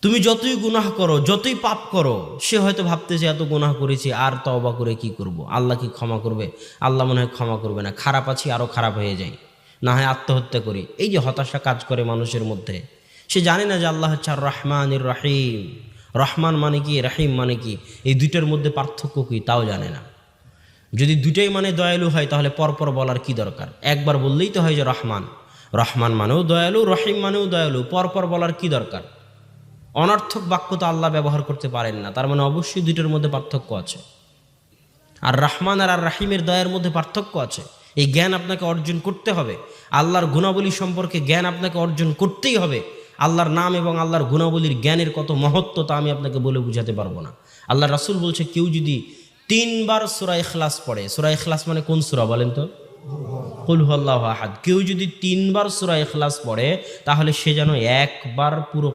তুমি যতই গুনাহ করো, যতই পাপ করো, সে হয়তো ভাবতেছে এত গুনাহ করেছি, আর তওবা করে কি করব, আল্লাহ কি ক্ষমা করবে? আল্লাহ মনে হয় ক্ষমা করবে না, খারাপ আছি, আরও খারাপ হয়ে যাই, না হয় আত্মহত্যা করি। এই যে হতাশা কাজ করে মানুষের মধ্যে, সে জানে না যে আল্লাহ হচ্ছে আর রহমানির রহিম। রহমান মানে কি, রহিম মানে কি, এই দুইটার মধ্যে পার্থক্য কি তাও জানে না। যদি দুটাই মানে দয়ালু হয়, তাহলে পরপর বলার কি দরকার? একবার বললেই তো হয় যে রহমান। রহমান মানেও দয়ালু, রহিম মানেও দয়ালু, পরপর বলার কি দরকার? অনর্থক বাক্য তো আল্লাহ ব্যবহার করতে পারেন না, তার মানে অবশ্যই দুইটার মধ্যে পার্থক্য আছে। আর রহমান আর রাহিমের দয়ার মধ্যে পার্থক্য আছে। এই জ্ঞান আপনাকে অর্জন করতে হবে। আল্লাহর গুণাবলী সম্পর্কে জ্ঞান আপনাকে অর্জন করতেই হবে। আল্লাহর নাম এবং আল্লাহর গুণাবলীর জ্ঞানের কত মহত্ব তা আমি আপনাকে বলে বুঝাতে পারবো না। আল্লাহ রাসূল বলছে, কেউ যদি 3 বার সূরা ইখলাস পড়ে, সূরা ইখলাস মানে কোন সূরা বলেন তো? কুল হুয়াল্লাহু আহাদ। কেউ যদি 3 বার সূরা ইখলাস পড়ে, তাহলে সে যেন একবার পুরো